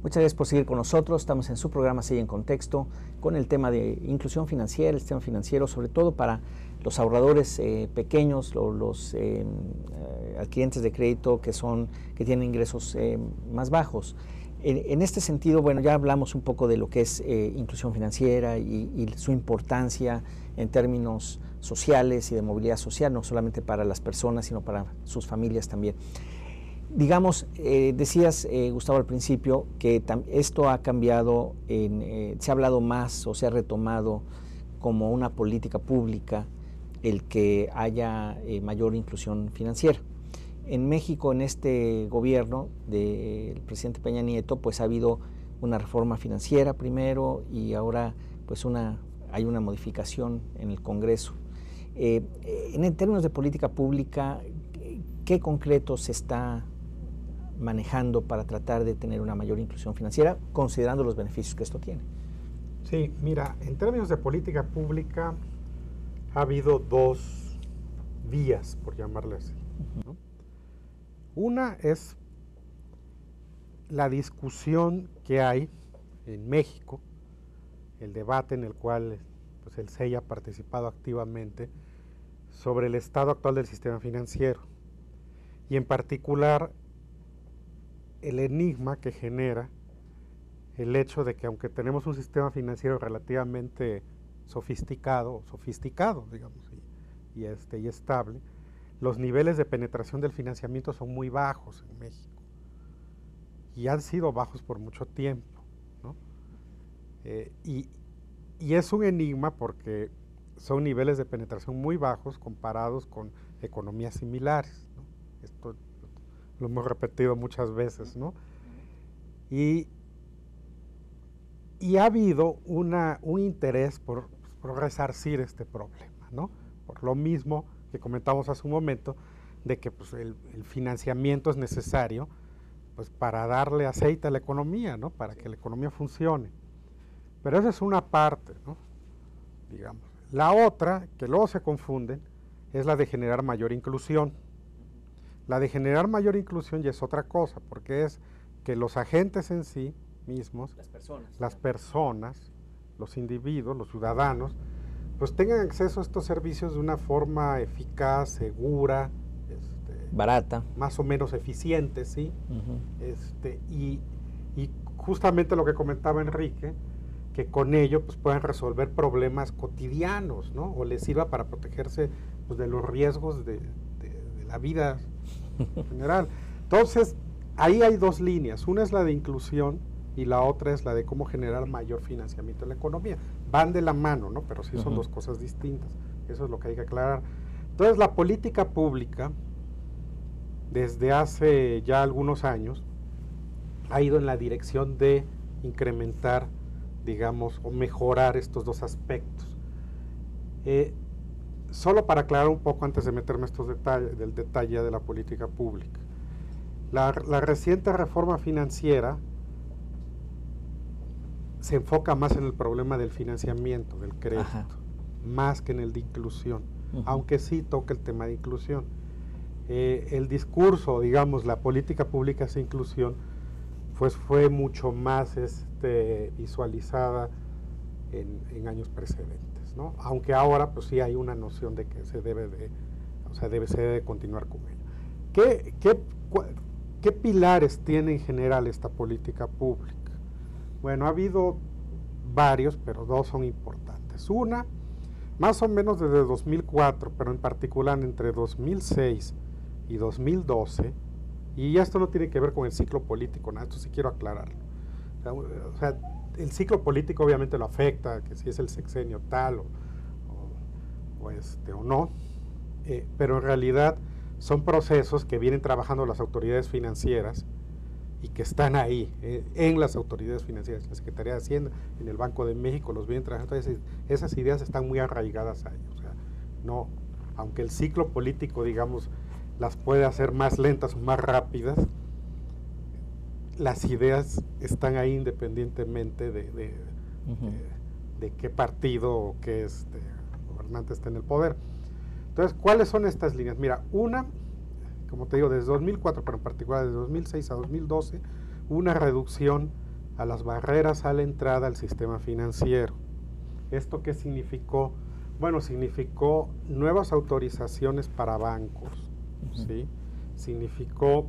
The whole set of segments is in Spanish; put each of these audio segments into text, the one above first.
Muchas gracias por seguir con nosotros. Estamos en su programa Sigue en Contexto con el tema de inclusión financiera, el sistema financiero, sobre todo para los ahorradores pequeños, los adquirientes de crédito que tienen ingresos más bajos. En este sentido, bueno, ya hablamos un poco de lo que es inclusión financiera y su importancia en términos sociales y de movilidad social, no solamente para las personas, sino para sus familias también. Digamos, decías, Gustavo, al principio, que esto ha cambiado, se ha hablado más o se ha retomado como una política pública el que haya mayor inclusión financiera. En México, en este gobierno del presidente Peña Nieto, pues ha habido una reforma financiera primero y ahora pues hay una modificación en el Congreso. En términos de política pública, ¿qué concreto se está manejando para tratar de tener una mayor inclusión financiera, considerando los beneficios que esto tiene? Sí, mira, en términos de política pública ha habido dos vías, por llamarle así, ¿no? Una es la discusión que hay en México, el debate en el cual pues, el SEI ha participado activamente sobre el estado actual del sistema financiero y en particular el enigma que genera el hecho de que aunque tenemos un sistema financiero relativamente sofisticado, digamos, y estable, los niveles de penetración del financiamiento son muy bajos en México y han sido bajos por mucho tiempo, ¿no? Y es un enigma porque son niveles de penetración muy bajos comparados con economías similares, ¿no? Esto lo hemos repetido muchas veces, ¿no? Y ha habido un interés por resarcir este problema, ¿no? Por lo mismo que comentamos hace un momento, de que pues, el financiamiento es necesario pues, para darle aceite a la economía, ¿no? Para que la economía funcione. Pero esa es una parte, ¿no? Digamos. La otra, que luego se confunden, es la de generar mayor inclusión. La de generar mayor inclusión ya es otra cosa, porque es que los agentes en sí mismos, las personas, los individuos, los ciudadanos, pues tengan acceso a estos servicios de una forma eficaz, segura, barata, más o menos eficiente, ¿sí? Y justamente lo que comentaba Enrique, que con ello pues, puedan resolver problemas cotidianos, ¿no? O les sirva para protegerse pues, de los riesgos de la vida en general. Entonces, ahí hay dos líneas. Una es la de inclusión y la otra es la de cómo generar mayor financiamiento en la economía. Van de la mano, ¿no? Pero sí son dos cosas distintas. Eso es lo que hay que aclarar. Entonces, la política pública, desde hace ya algunos años, ha ido en la dirección de incrementar, digamos, o mejorar estos dos aspectos. Solo para aclarar un poco antes de meterme estos detalles, del detalle de la política pública. La reciente reforma financiera se enfoca más en el problema del financiamiento, del crédito, más que en el de inclusión, aunque sí toca el tema de inclusión. El discurso, digamos, la política pública hacia inclusión, pues fue mucho más visualizada en años precedentes, ¿no? Aunque ahora pues sí hay una noción de que se debe de continuar con ello. ¿Qué pilares tiene en general esta política pública? Bueno, ha habido varios, pero dos son importantes. Una, más o menos desde 2004, pero en particular entre 2006 y 2012, y esto no tiene que ver con el ciclo político, esto sí quiero aclararlo. O sea, el ciclo político obviamente lo afecta, que si es el sexenio tal o no, pero en realidad son procesos que vienen trabajando las autoridades financieras y que están ahí, en las autoridades financieras, en la Secretaría de Hacienda, en el Banco de México, los vienen trabajando. Entonces, esas ideas están muy arraigadas ahí. O sea, no, aunque el ciclo político, digamos, las puede hacer más lentas o más rápidas, las ideas están ahí independientemente de qué partido o qué gobernante esté en el poder. Entonces, ¿cuáles son estas líneas? Mira, una, como te digo, desde 2004, pero en particular desde 2006 a 2012, una reducción a las barreras a la entrada al sistema financiero. ¿Esto qué significó? Bueno, significó nuevas autorizaciones para bancos, ¿sí? Significó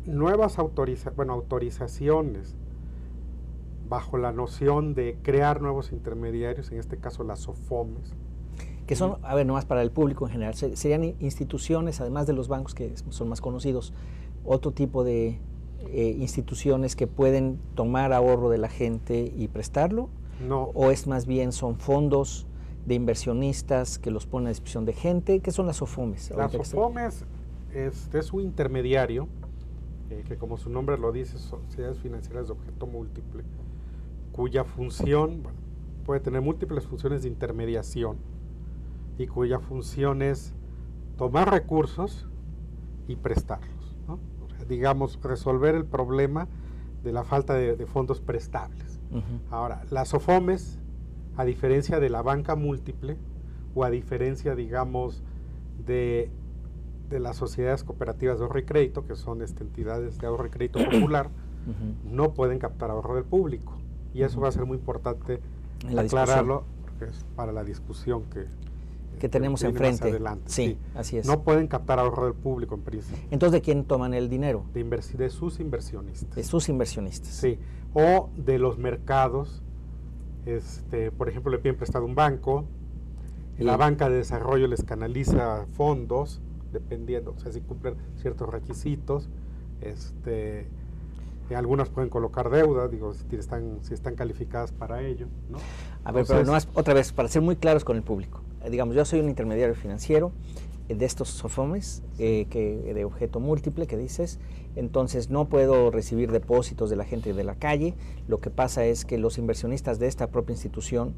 nuevas autorizaciones bajo la noción de crear nuevos intermediarios, en este caso las SOFOMES. Que son, a ver, nomás para el público en general, serían instituciones, además de los bancos que son más conocidos, otro tipo de instituciones que pueden tomar ahorro de la gente y prestarlo. No. ¿O es más bien son fondos de inversionistas que los ponen a disposición de gente? ¿Qué son las SOFOMES? Las SOFOMES es un intermediario que, como su nombre lo dice, sociedades financieras de objeto múltiple, cuya función, bueno, puede tener múltiples funciones de intermediación y cuya función es tomar recursos y prestarlos, ¿no? O sea, digamos, resolver el problema de la falta de fondos prestables. Ahora, las SOFOMES, a diferencia de la banca múltiple o a diferencia, digamos, de las sociedades cooperativas de ahorro y crédito, que son entidades de ahorro y crédito popular, no pueden captar ahorro del público. Y eso va a ser muy importante aclararlo, porque es para la discusión que tenemos enfrente. Sí, sí, así es. No pueden captar ahorro del público en principio. Entonces, ¿de quién toman el dinero? De sus inversionistas. De sus inversionistas. Sí, o de los mercados. Por ejemplo, le piden prestado un banco, la banca de desarrollo les canaliza fondos, dependiendo, o sea, si cumplen ciertos requisitos. Algunas pueden colocar deuda, digo, si están calificadas para ello, ¿no? A ver, pero no, otra vez, para ser muy claros con el público. Digamos, yo soy un intermediario financiero de estos SOFOMES, de objeto múltiple que dices, entonces no puedo recibir depósitos de la gente de la calle. Lo que pasa es que los inversionistas de esta propia institución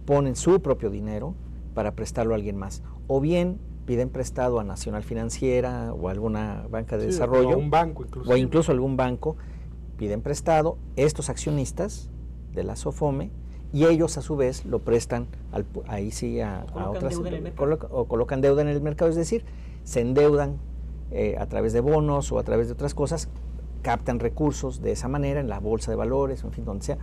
ponen su propio dinero para prestarlo a alguien más, o bien piden prestado a Nacional Financiera o alguna banca de desarrollo, o un banco o incluso algún banco, piden prestado estos accionistas de la SOFOME, y ellos a su vez lo prestan a otras, o colocan deuda en el mercado, es decir, se endeudan a través de bonos o a través de otras cosas, captan recursos de esa manera en la bolsa de valores, en fin, donde sea,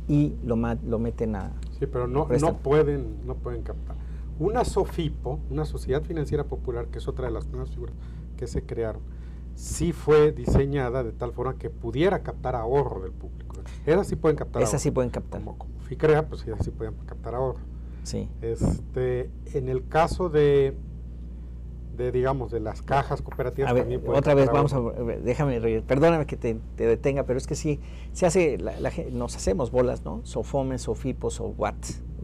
y lo meten a... Sí, pero no pueden captar. Una SOFIPO, una Sociedad Financiera Popular, que es otra de las nuevas figuras que se crearon, sí fue diseñada de tal forma que pudiera captar ahorro del público. Esas sí pueden captar Esas sí pueden captar. Como FICREA, pues esas sí pueden captar ahorro. Sí. En el caso de digamos, de las cajas cooperativas, a ver, también pueden otra vez captar vamos a perdóname que te detenga, pero es que sí, se hace, nos hacemos bolas, ¿no? SOFOMES, SOFIPOS o what.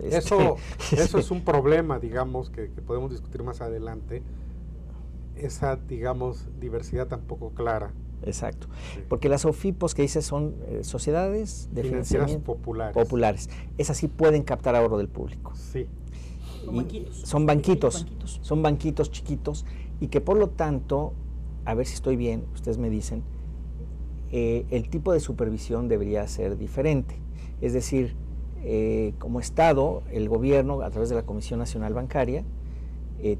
Eso es un problema, digamos, que podemos discutir más adelante. Esa, digamos, diversidad tampoco clara. Exacto, sí. Porque las SOFIPOS que dices son sociedades de financieras populares. Esas sí pueden captar ahorro del público. Sí. Son banquitos chiquitos, y que por lo tanto, a ver si estoy bien, ustedes me dicen, el tipo de supervisión debería ser diferente. Es decir, como Estado, el gobierno, a través de la Comisión Nacional Bancaria,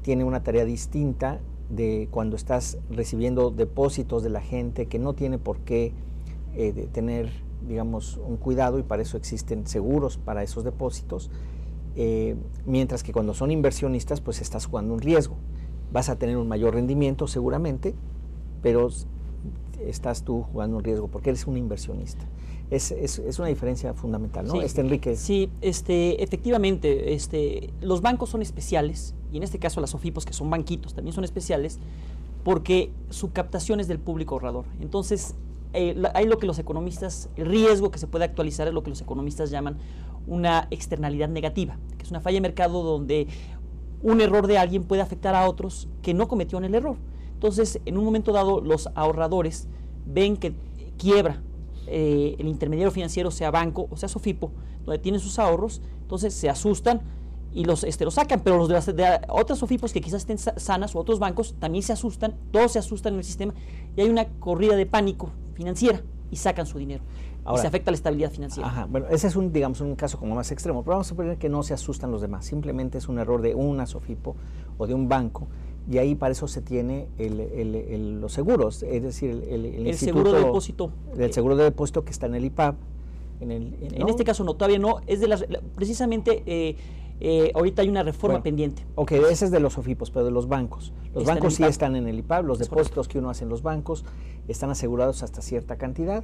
tiene una tarea distinta de cuando estás recibiendo depósitos de la gente que no tiene por qué tener, digamos, un cuidado, y para eso existen seguros para esos depósitos. Mientras que cuando son inversionistas, pues estás jugando un riesgo. Vas a tener un mayor rendimiento seguramente, pero estás tú jugando un riesgo porque eres un inversionista. Es una diferencia fundamental, ¿no? Sí, Enrique. Sí, efectivamente, los bancos son especiales, y en este caso las SOFIPOS, que son banquitos, también son especiales, porque su captación es del público ahorrador. Entonces, hay lo que los economistas, el riesgo que se puede actualizar es lo que los economistas llaman una externalidad negativa, que es una falla de mercado donde un error de alguien puede afectar a otros que no cometieron el error. Entonces, en un momento dado, los ahorradores ven que quiebra el intermediario financiero, sea banco o sea SOFIPO, donde tienen sus ahorros, entonces se asustan y los sacan, pero los de otras SOFIPOS que quizás estén sanas, o otros bancos, también se asustan, todos se asustan en el sistema, y hay una corrida de pánico financiera y sacan su dinero. Ahora, y se afecta la estabilidad financiera. Ajá, bueno, ese es digamos, un caso como más extremo, pero vamos a suponer que no se asustan los demás, simplemente es un error de una SOFIPO o de un banco y ahí para eso se tiene los seguros, es decir, el seguro de depósito. El seguro de depósito que está en el IPAB. En este caso no, todavía no, es de precisamente ahorita hay una reforma pendiente. Ok, ese es de los SOFIPOS, pero de los bancos. Los bancos sí están en el IPAB, los depósitos que uno hace en los bancos están asegurados hasta cierta cantidad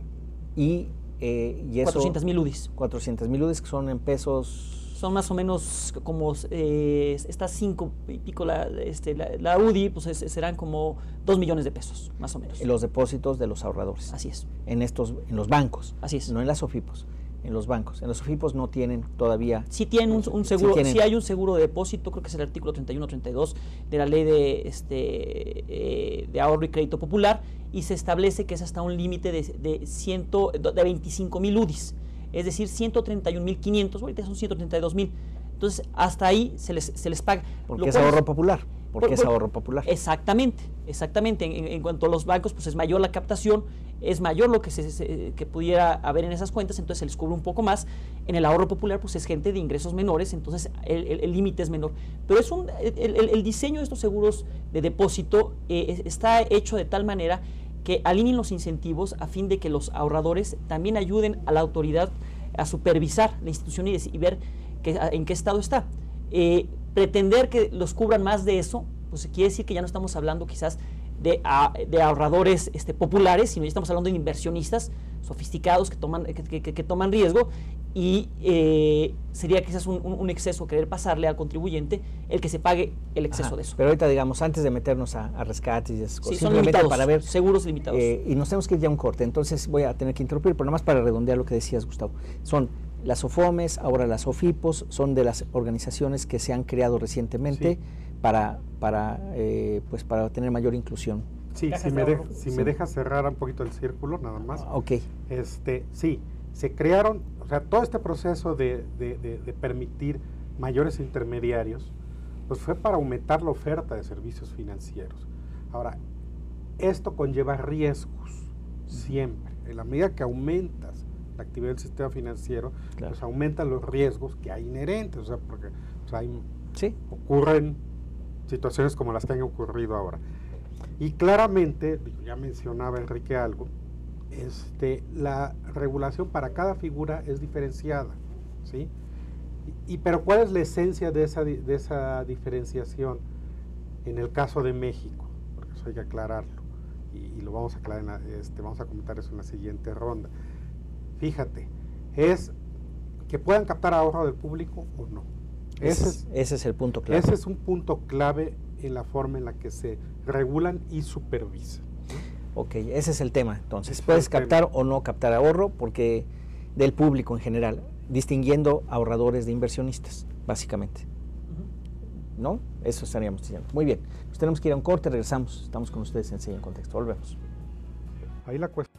y eso... 400,000 UDIs. 400,000 UDIs, que son en pesos... Son más o menos como, está 5 y pico la UDI, pues serán como 2 millones de pesos, más o menos. Los depósitos de los ahorradores. Así es. En los bancos. Así es. No en las SOFIPOS, en los bancos. En los SOFIPOS no tienen todavía... Sí tienen un seguro, sí hay un seguro de depósito, creo que es el artículo 31-32 de la ley de ahorro y crédito popular, y se establece que es hasta un límite de 25,000 UDIs. Es decir, 131,500, ahorita son 132,000. Entonces, hasta ahí se les paga. Porque es ahorro popular. Porque es ahorro popular. Exactamente. En cuanto a los bancos, pues es mayor la captación, es mayor lo que pudiera haber en esas cuentas, entonces se les cubre un poco más. En el ahorro popular, pues es gente de ingresos menores, entonces el límite es menor. Pero el diseño de estos seguros de depósito está hecho de tal manera que alineen los incentivos a fin de que los ahorradores también ayuden a la autoridad a supervisar la institución y ver en qué estado está. Pretender que los cubran más de eso, pues quiere decir que ya no estamos hablando quizás de ahorradores populares, sino ya estamos hablando de inversionistas sofisticados que toman riesgo, y sería quizás un exceso querer pasarle al contribuyente el que se pague el exceso de eso. Pero ahorita, digamos, antes de meternos a rescates y esas cosas, son limitados, para ver, seguros limitados. Y nos tenemos que ir ya a un corte, entonces voy a tener que interrumpir, pero nada más para redondear lo que decías, Gustavo. Son las OFOMES, ahora las SOFIPOS, son de las organizaciones que se han creado recientemente para tener mayor inclusión. Sí, si me dejas cerrar un poquito el círculo, nada más. Ok. Sí, se crearon, o sea, todo este proceso de permitir mayores intermediarios, pues fue para aumentar la oferta de servicios financieros. Ahora, esto conlleva riesgos, siempre. En la medida que aumentas la actividad del sistema financiero, claro, pues aumentan los riesgos que hay inherentes, o sea, porque ocurren situaciones como las que han ocurrido ahora. Y claramente, ya mencionaba Enrique algo, la regulación para cada figura es diferenciada, ¿sí? Pero ¿cuál es la esencia de esa diferenciación en el caso de México? Porque eso hay que aclararlo, y lo vamos a aclarar, vamos a comentar eso en la siguiente ronda. Fíjate, es que puedan captar ahorro del público o no. Ese es el punto clave. Ese es un punto clave en la forma en la que se regulan y supervisan. Ok, ese es el tema. Entonces, puedes captar o no captar ahorro porque del público en general, distinguiendo ahorradores de inversionistas, básicamente. ¿No? Eso estaríamos diciendo. Muy bien, pues tenemos que ir a un corte, regresamos. Estamos con ustedes en Silla en Contexto. Volvemos. Ahí la cuestión.